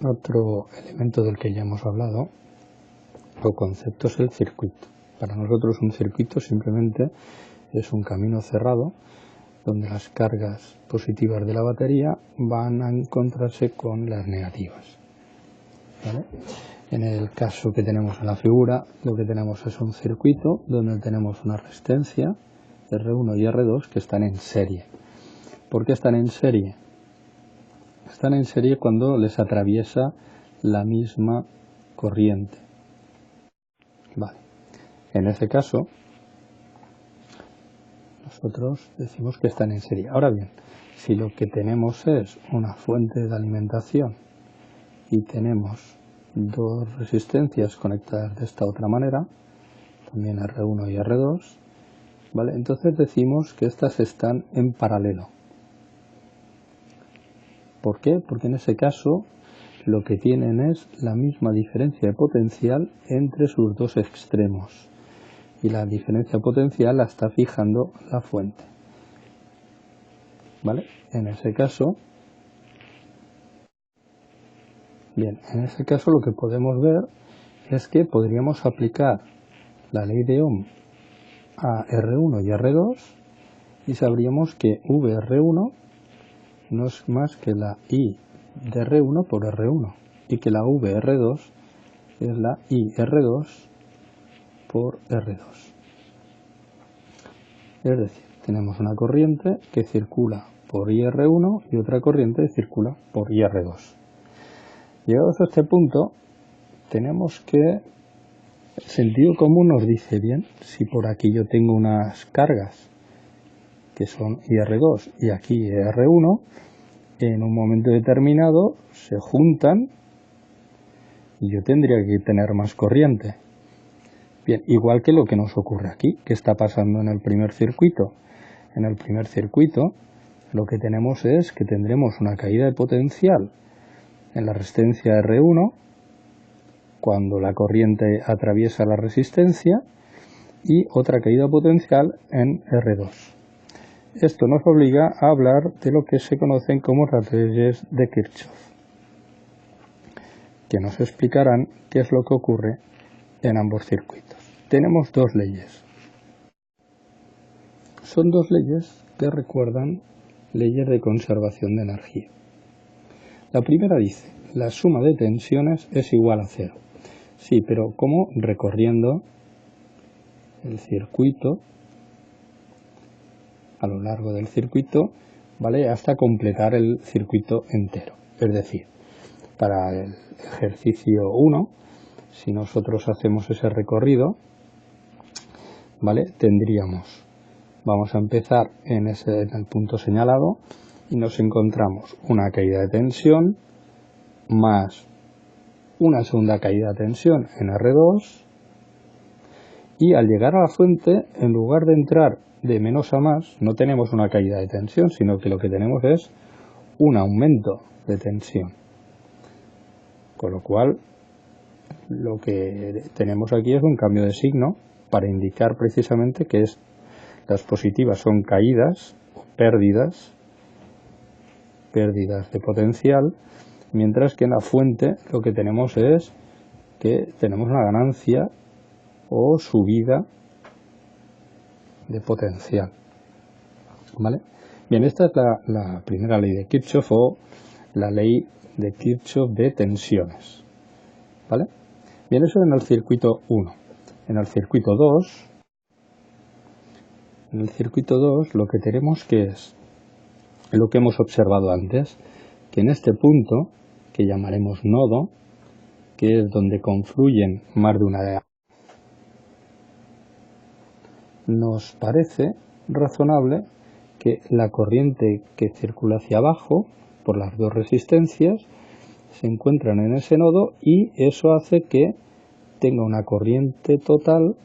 Otro elemento del que ya hemos hablado o concepto es el circuito. Para nosotros un circuito simplemente es un camino cerrado donde las cargas positivas de la batería van a encontrarse con las negativas, ¿vale? En el caso que tenemos en la figura, lo que tenemos es un circuito donde tenemos una resistencia R1 y R2 que están en serie. ¿Por qué están en serie? Están en serie cuando les atraviesa la misma corriente. Vale. En ese caso, nosotros decimos que están en serie. Ahora bien, si lo que tenemos es una fuente de alimentación y tenemos dos resistencias conectadas de esta otra manera, también R1 y R2, ¿vale? Entonces decimos que estas están en paralelo. ¿Por qué? Porque en ese caso lo que tienen es la misma diferencia de potencial entre sus dos extremos. Y la diferencia potencial la está fijando la fuente, ¿vale? En ese caso, lo que podemos ver es que podríamos aplicar la ley de Ohm a R1 y R2 y sabríamos que VR1 no es más que la I de R1 por R1 y que la VR2 es la I R2 por R2. Es decir, tenemos una corriente que circula por IR1 y otra corriente que circula por IR2. Llegados a este punto, tenemos que el sentido común nos dice, bien, si por aquí yo tengo unas cargas que son IR2 y aquí IR1, en un momento determinado se juntan y yo tendría que tener más corriente. Bien, igual que lo que nos ocurre aquí, que está pasando en el primer circuito. En el primer circuito lo que tenemos es que tendremos una caída de potencial en la resistencia R1 cuando la corriente atraviesa la resistencia y otra caída potencial en R2. Esto nos obliga a hablar de lo que se conocen como las leyes de Kirchhoff, que nos explicarán qué es lo que ocurre en ambos circuitos. Tenemos dos leyes. Son dos leyes que recuerdan leyes de conservación de energía. La primera dice, la suma de tensiones es igual a cero. Sí, pero ¿cómo? Recorriendo el circuito, a lo largo del circuito, ¿vale? Hasta completar el circuito entero. Es decir, para el ejercicio 1, si nosotros hacemos ese recorrido, ¿vale? Vamos a empezar en el punto señalado y nos encontramos una caída de tensión más una segunda caída de tensión en R2 y al llegar a la fuente, en lugar de entrar de menos a más, no tenemos una caída de tensión, sino que lo que tenemos es un aumento de tensión. Con lo cual, lo que tenemos aquí es un cambio de signo para indicar precisamente que las positivas son caídas o pérdidas de potencial, mientras que en la fuente lo que tenemos es que tenemos una ganancia o subida de potencial, ¿vale? Bien, esta es la primera ley de Kirchhoff o la ley de Kirchhoff de tensiones, ¿vale? Bien, eso en el circuito 1. En el circuito 2, lo que tenemos que es lo que hemos observado antes, que en este punto, que llamaremos nodo, que es donde confluyen más de una, nos parece razonable que la corriente que circula hacia abajo por las dos resistencias se encuentran en ese nodo y eso hace que tenga una corriente total,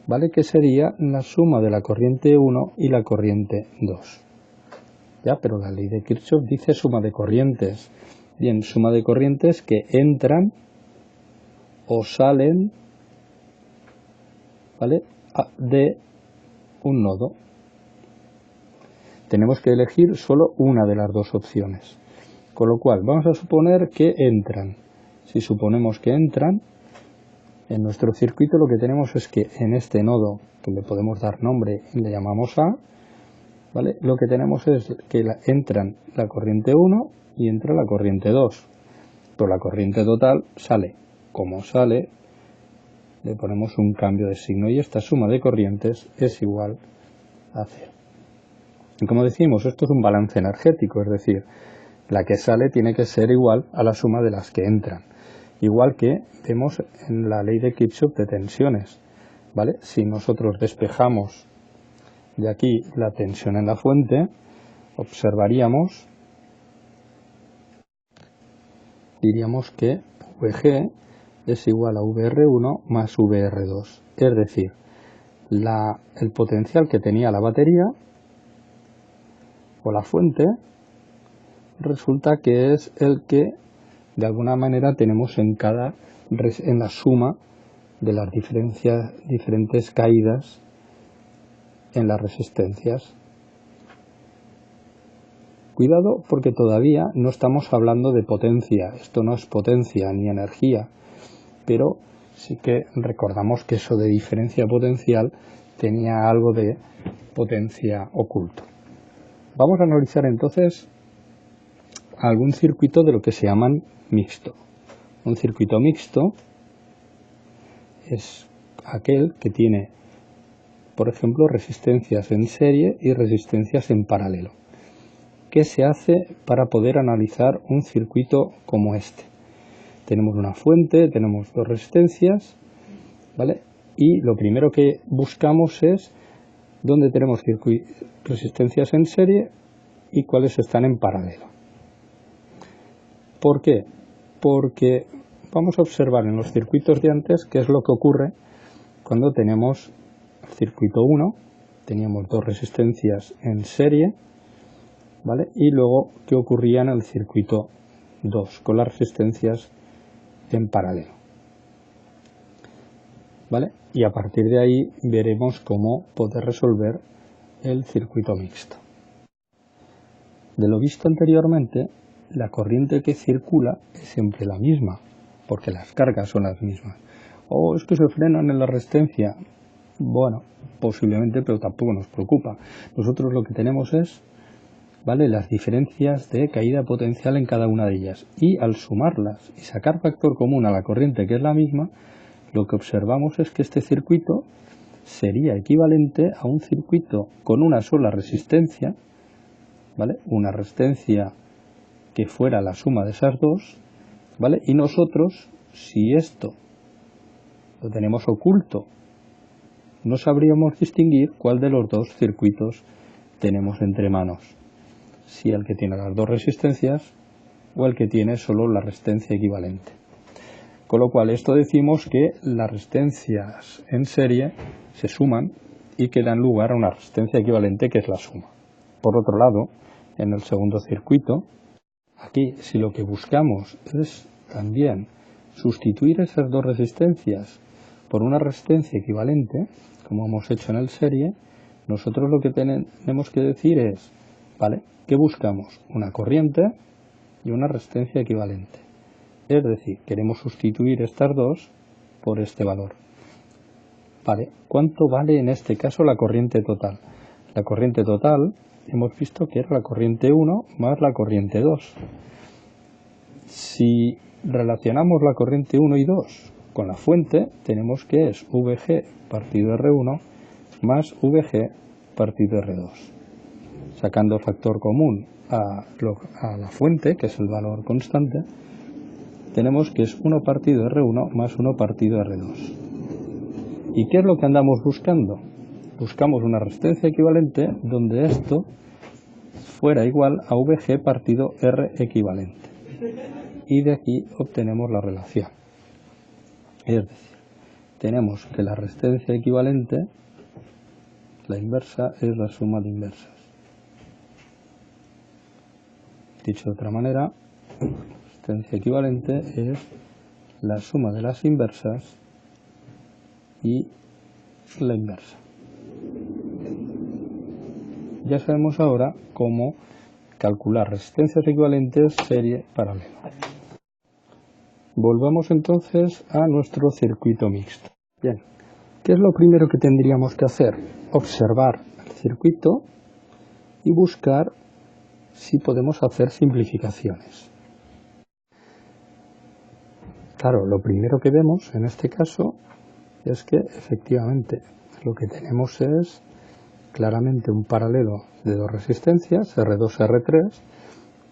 ¿vale? Que sería la suma de la corriente 1 y la corriente 2. Ya, pero la ley de Kirchhoff dice suma de corrientes. Bien, suma de corrientes que entran o salen, ¿vale?, de un nodo. Tenemos que elegir solo una de las dos opciones. Con lo cual, vamos a suponer que entran. Si suponemos que entran, en nuestro circuito lo que tenemos es que en este nodo, que le podemos dar nombre y le llamamos A, ¿vale? Lo que tenemos es que entran la corriente 1 y entra la corriente 2. Pero la corriente total sale. Como sale, le ponemos un cambio de signo y esta suma de corrientes es igual a 0. Y como decimos, esto es un balance energético, es decir, la que sale tiene que ser igual a la suma de las que entran. Igual que vemos en la ley de Kirchhoff de tensiones, ¿vale? Si nosotros despejamos de aquí la tensión en la fuente, observaríamos, diríamos que VG es igual a VR1 más VR2. Es decir, el potencial que tenía la batería o la fuente resulta que es el que de alguna manera tenemos en la suma de las diferentes caídas en las resistencias. Cuidado porque todavía no estamos hablando de potencia, esto no es potencia ni energía, pero sí que recordamos que eso de diferencia potencial tenía algo de potencia oculto. Vamos a analizar entonces algún circuito de lo que se llaman mixto. Un circuito mixto es aquel que tiene, por ejemplo, resistencias en serie y resistencias en paralelo. ¿Qué se hace para poder analizar un circuito como este? Tenemos una fuente, tenemos dos resistencias, ¿vale? Y lo primero que buscamos es dónde tenemos resistencias en serie y cuáles están en paralelo. ¿Por qué? Porque vamos a observar en los circuitos de antes qué es lo que ocurre cuando tenemos el circuito 1, teníamos dos resistencias en serie, ¿vale? Y luego qué ocurría en el circuito 2 con las resistencias en paralelo, ¿vale? Y a partir de ahí veremos cómo poder resolver el circuito mixto. De lo visto anteriormente, la corriente que circula es siempre la misma, porque las cargas son las mismas. Es que se frenan en la resistencia. Bueno, posiblemente, pero tampoco nos preocupa. Nosotros lo que tenemos es, ¿vale?, las diferencias de caída potencial en cada una de ellas. Y al sumarlas y sacar factor común a la corriente que es la misma, lo que observamos es que este circuito sería equivalente a un circuito con una sola resistencia, ¿vale? Una resistencia que fuera la suma de esas dos, ¿vale? Y nosotros, si esto lo tenemos oculto, no sabríamos distinguir cuál de los dos circuitos tenemos entre manos, si el que tiene las dos resistencias o el que tiene solo la resistencia equivalente. Con lo cual, esto decimos que las resistencias en serie se suman y que dan lugar a una resistencia equivalente, que es la suma. Por otro lado, en el segundo circuito, aquí si lo que buscamos es también sustituir esas dos resistencias por una resistencia equivalente, como hemos hecho en el serie, nosotros lo que tenemos que decir es, ¿vale?, ¿qué buscamos? Una corriente y una resistencia equivalente. Es decir, queremos sustituir estas dos por este valor. Vale, ¿cuánto vale en este caso la corriente total? La corriente total hemos visto que era la corriente 1 más la corriente 2. Si relacionamos la corriente 1 y 2 con la fuente, tenemos que es VG partido R1 más VG partido R2. Sacando factor común a la fuente, que es el valor constante, tenemos que es 1 partido R1 más 1 partido R2. ¿Y qué es lo que andamos buscando? Buscamos una resistencia equivalente donde esto fuera igual a VG partido R equivalente. Y de aquí obtenemos la relación. Es decir, tenemos que la resistencia equivalente, la inversa, es la suma de inversas. Dicho de otra manera, la resistencia equivalente es la suma de las inversas y la inversa. Ya sabemos ahora cómo calcular resistencias equivalentes serie paralela. Volvamos entonces a nuestro circuito mixto. Bien, ¿qué es lo primero que tendríamos que hacer? Observar el circuito y buscar si podemos hacer simplificaciones. Claro, lo primero que vemos en este caso es que efectivamente lo que tenemos es claramente un paralelo de dos resistencias, R2 y R3,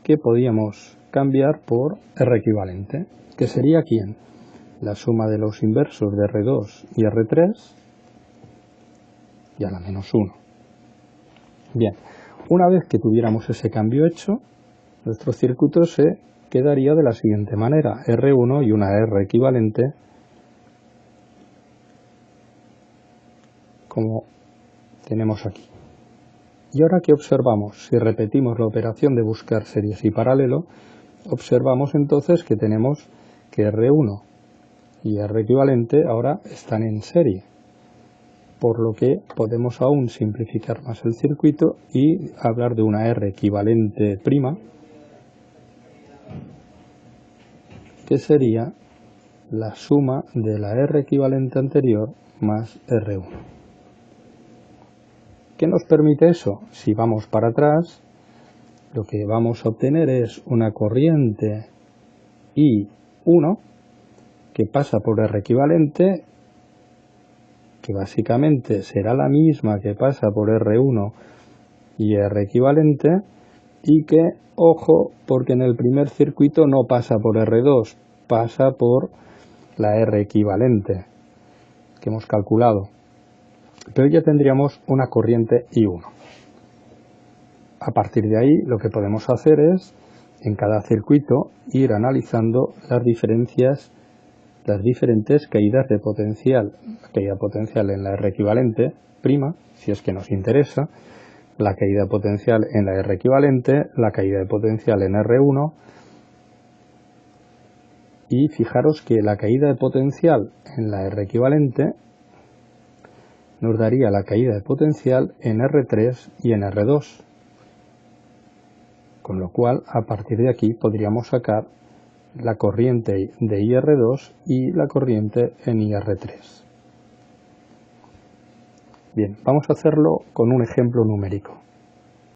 que podíamos cambiar por R equivalente, que sería ¿quién? La suma de los inversos de R2 y R3 y a la menos 1. Bien, una vez que tuviéramos ese cambio hecho, nuestro circuito se quedaría de la siguiente manera: R1 y una R equivalente, como tenemos aquí. Y ahora que observamos, si repetimos la operación de buscar series y paralelo, observamos entonces que tenemos que R1 y R equivalente ahora están en serie, por lo que podemos aún simplificar más el circuito y hablar de una R equivalente prima, que sería la suma de la R equivalente anterior más R1. ¿Qué nos permite eso? Si vamos para atrás, lo que vamos a obtener es una corriente I1 que pasa por R equivalente, que básicamente será la misma que pasa por R1 y R equivalente, y que, ojo, porque en el primer circuito no pasa por R2, pasa por la R equivalente que hemos calculado. Pero ya tendríamos una corriente I1. A partir de ahí lo que podemos hacer es, en cada circuito, ir analizando las diferentes caídas de potencial. La caída potencial en la R equivalente prima, si es que nos interesa, la caída potencial en la R equivalente, la caída de potencial en R1, y fijaros que la caída de potencial en la R equivalente nos daría la caída de potencial en R3 y en R2, con lo cual a partir de aquí podríamos sacar la corriente de IR2 y la corriente en IR3. Bien, vamos a hacerlo con un ejemplo numérico.